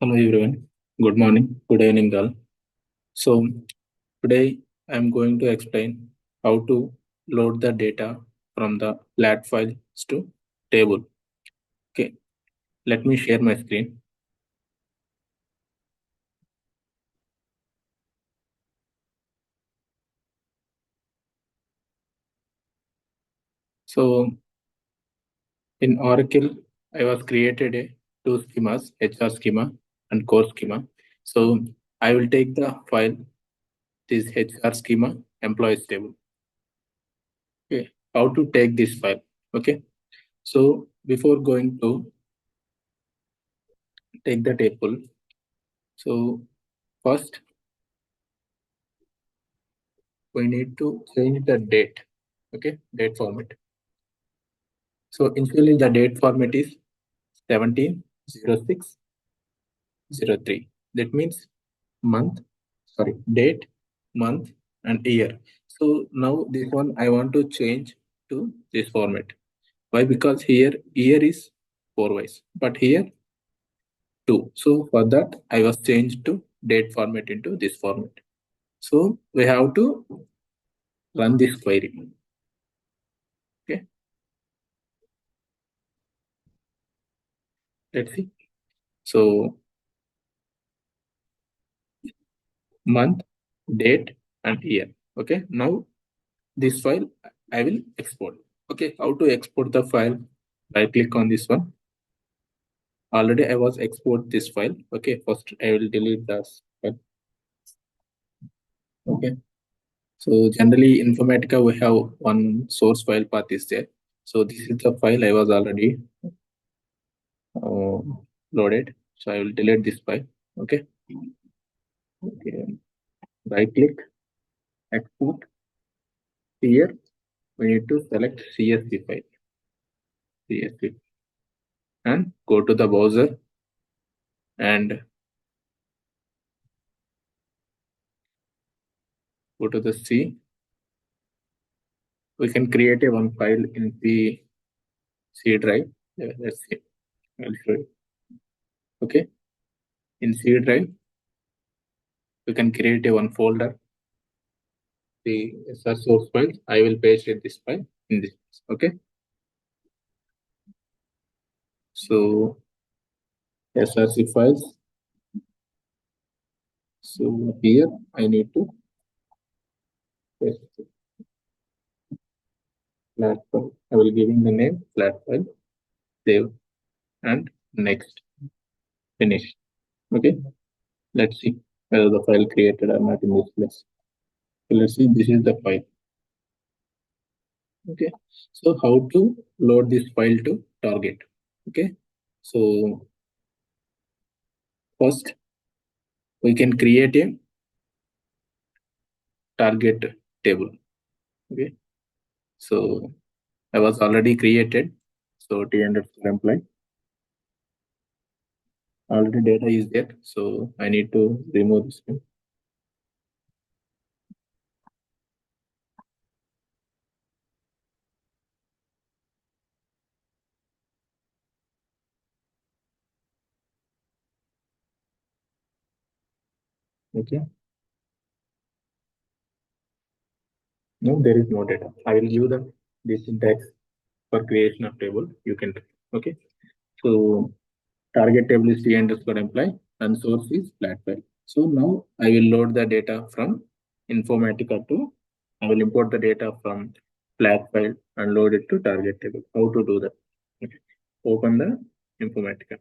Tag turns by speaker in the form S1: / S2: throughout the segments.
S1: Hello everyone. Good morning. Good evening, all. So today I'm going to explain how to load the data from the flat files to table. Okay, let me share my screen. So in Oracle, I was created a two schemas, HR schema and core schema. So I will take the file, this HR schema employees table. Okay, how to take this file? Okay, so before going to take the table, so first we need to change the date. Okay, date format. So initially the date format is 17/06/03. That means date, month, and year. So now this one I want to change to this format. Why? Because here year is 4 wise, but here 2. So for that I was changed to date format into this format. So we have to run this query. Okay, let's see. So month, date, and year. Okay, now this file I will export. Okay, how to export the file? I click on this one. Already I was export this file. Okay, first I will delete this file. Okay, so generally Informatica we have one source file path is there. So this is the file I was already loaded. So I will delete this file. Okay, okay. Right click, export. Here we need to select CSV file, CSV, and go to the browser and go to the C. We can create a one file in the C drive. Yeah, let's see. I'll show you. Okay, in C drive, we can create a one folder. The SR source file. I will paste in this file in this. Okay, so SRC files. So here I need to paste it. Flat file. I will giving the name flat file. Save and next. Finish. Okay, let's see whether the file created or not in this place. So let's see. This is the file. Okay, so how to load this file to target? Okay, so first we can create a target table. Okay, so I was already created. So T_employee already data is there. So I need to remove this one. Okay, no, there is no data. I will give the this syntax for creation of table. You can. Okay, so target table is T_employee and source is flat file. So now I will load the data from Informatica to, I will import the data from flat file and load it to target table. How to do that? Okay. Open the Informatica.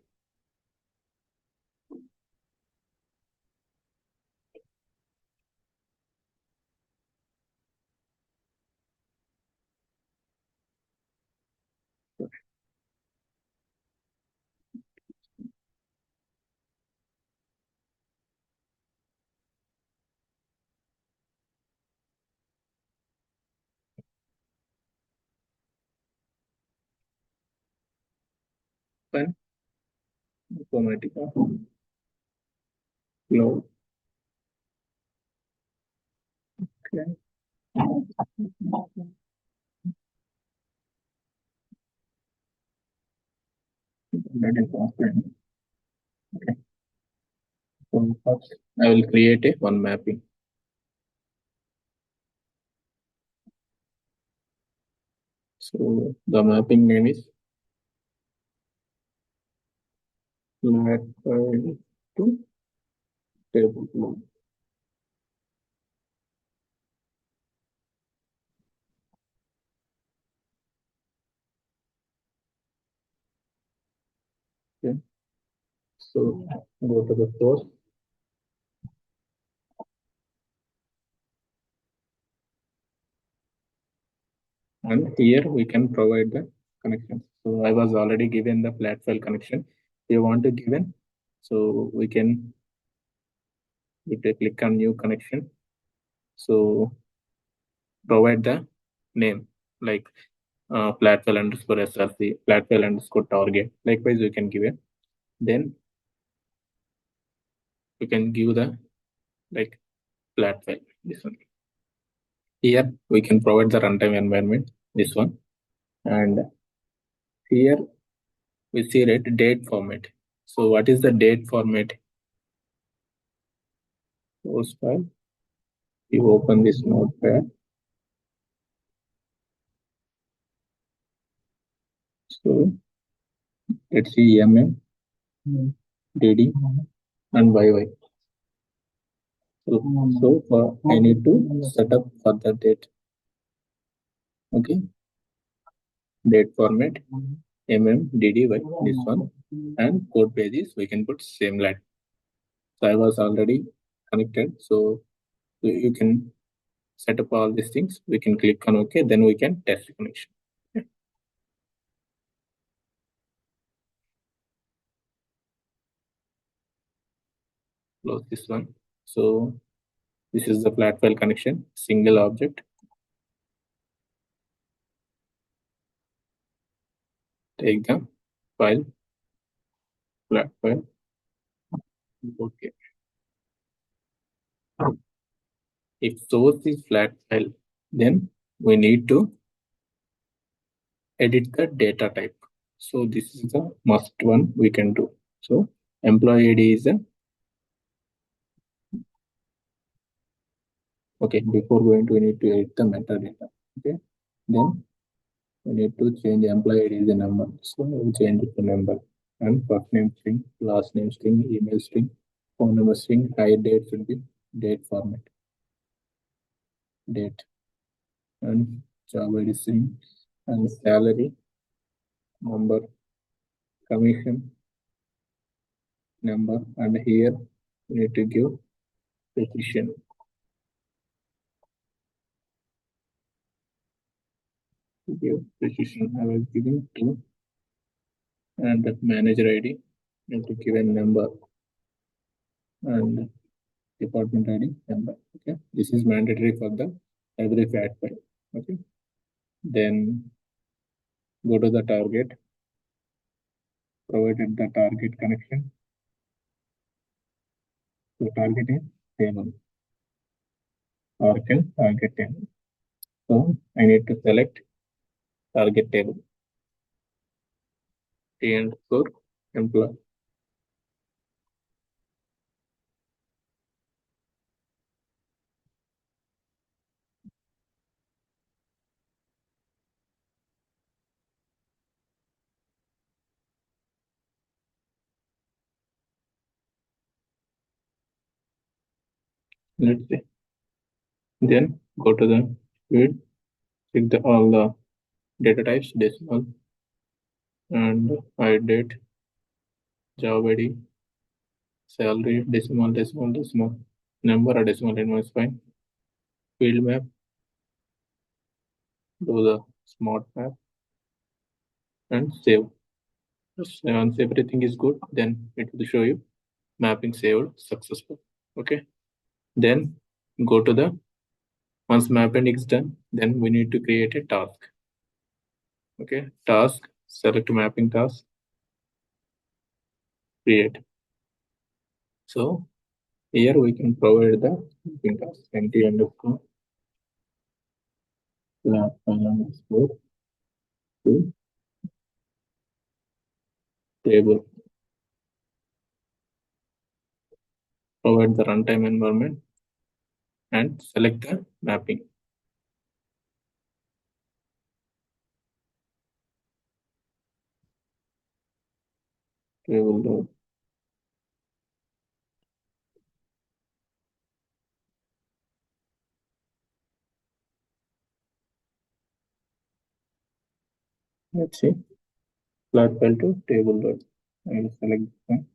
S1: Open Informatica. Load. Okay. That is open. Okay. So first, I will create a one mapping. So the mapping name is flat file to table. Okay. So go to the source, and here we can provide the connection. So I was already given the flat file connection. You want to given, so we can click on new connection. So provide the name like flat file underscore src, flat file underscore target. Likewise, we can give it. Then you can give the like flat file. This one. Here we can provide the runtime environment. This one, and here we see that date format. So what is the date format? Source file. You open this notepad. So let's see DD and YY. So I need to set up for the date. Okay. Date format DDY, this one, and code pages we can put same line. So I was already connected, so you can set up all these things. We can click on OK, then we can test the connection. Okay. Close this one. So this is the flat file connection, single object. Take the file, flat file. Okay. If source is flat file, then we need to edit the data type. So this is the must one we can do. So employee ID is a okay. Before going to, we need to edit the metadata. Okay, then we need to change employee ID is a number. So we will change it to number, and first name string, last name string, email string, phone number string, hide date should be date format, date, and job ID string, and salary number, commission number, and here we need to give precision. Give precision. I was giving 2, and the manager ID you have to give a number, and department ID number. Okay, this is mandatory for the every flat file. Okay, then go to the target, provided the target connection. So target is table, target table. So I need to select target table, T underscore employee. Let's see. Then go to the field, check the all the data types, decimal, and hide date, job ID, salary, decimal, number or decimal invoice fine, field map, do the smart map, and save. Once everything is good, then it will show you mapping saved successful. Okay. Then go to the once mapping is done, then we need to create a task. Okay. Task, select mapping task, create. So here we can provide the mapping task NT underscore flat file underscore to table. provide the runtime environment, and select the mapping. Table load. Let's see. Flat file to table load. I will select this one.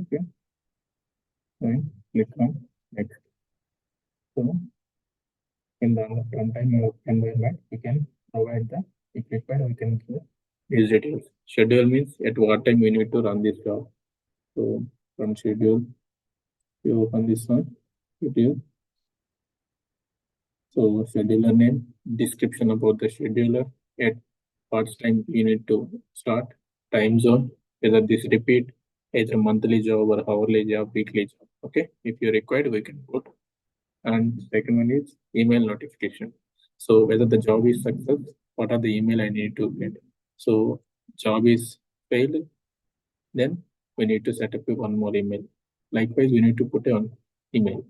S1: Okay. And click on next. So in the runtime environment, we can provide the, if required, we can give these details. Schedule means at what time we need to run this job. So from schedule, you open this one, schedule. So scheduler name, description about the scheduler, at what time you need to start, time zone, whether this repeat, either monthly job or hourly job, weekly job. Okay, if you required, we can put. And second one is email notification. So whether the job is success, what are the email I need to get? So job is failed, then we need to set up one more email. Likewise, we need to put on email.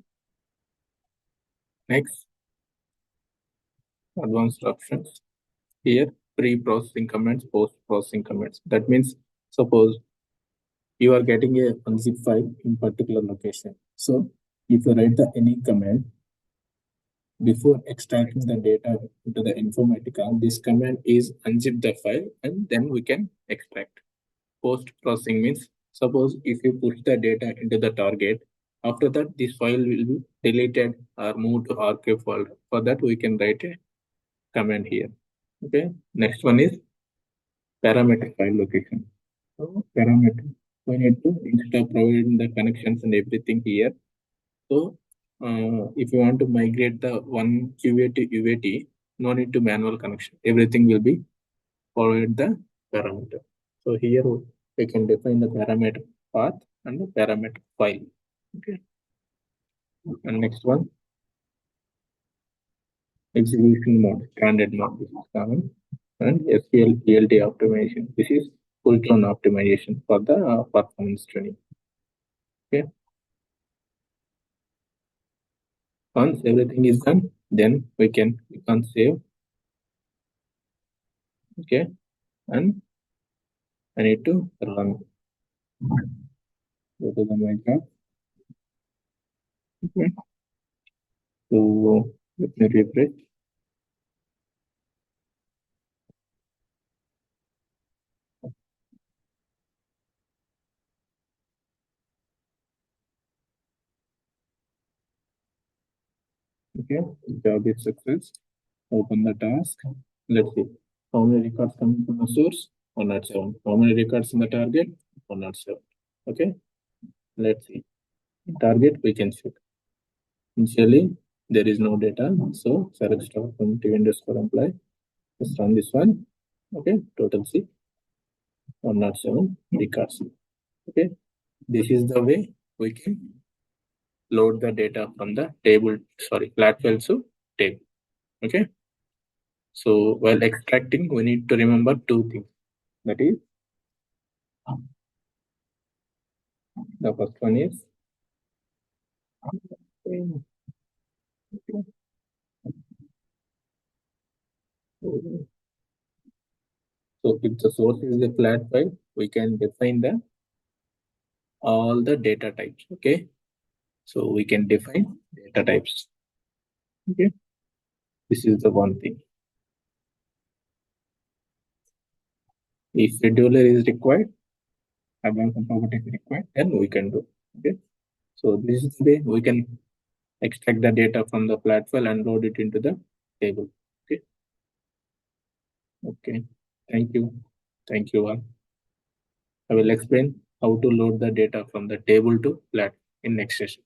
S1: Next, advanced options. Here, pre-processing comments, post-processing comments. That means, suppose you are getting a unzip file in particular location. So if you write the any command, before extracting the data into the Informatica, this command is unzip the file and then we can extract. Post-processing means, suppose if you push the data into the target, after that this file will be deleted or moved to archive folder. For that we can write a command here. Okay. Next one is parametric file location. So parameter, we need to, instead of providing the connections and everything here. So if you want to migrate the one QA to UAT, no need to manual connection. Everything will be followed the parameter. So here we can define the parameter path and the parameter file. Okay. And next one, execution mode, standard mode. This is common. And SQL ELT optimization. This is full tone optimization for the performance tuning. Okay. Once everything is done, then we can save. Okay. And I need to run. Go to the my job. Okay. So let me refresh. Okay. Job is success. Open the task. Let's see. How many records coming from the source? 107. How many records in the target? 107. Okay. Let's see. Target we can check. Initially, there is no data. So select start from T_employee. Just run this one. Okay. Total C. 107 records. Okay. This is the way we can load the data from the table, flat files to table. Okay. So while extracting, we need to remember two things. That is, the first one is so if the source is a flat file, we can define the all the data types. Okay. So we can define data types. Okay. This is the one thing. If scheduler is required, advanced informatics is required, then we can do. Okay. So this is the way we can extract the data from the flat file and load it into the table. Okay. Okay. Thank you. Thank you all. I will explain how to load the data from the table to flat in next session.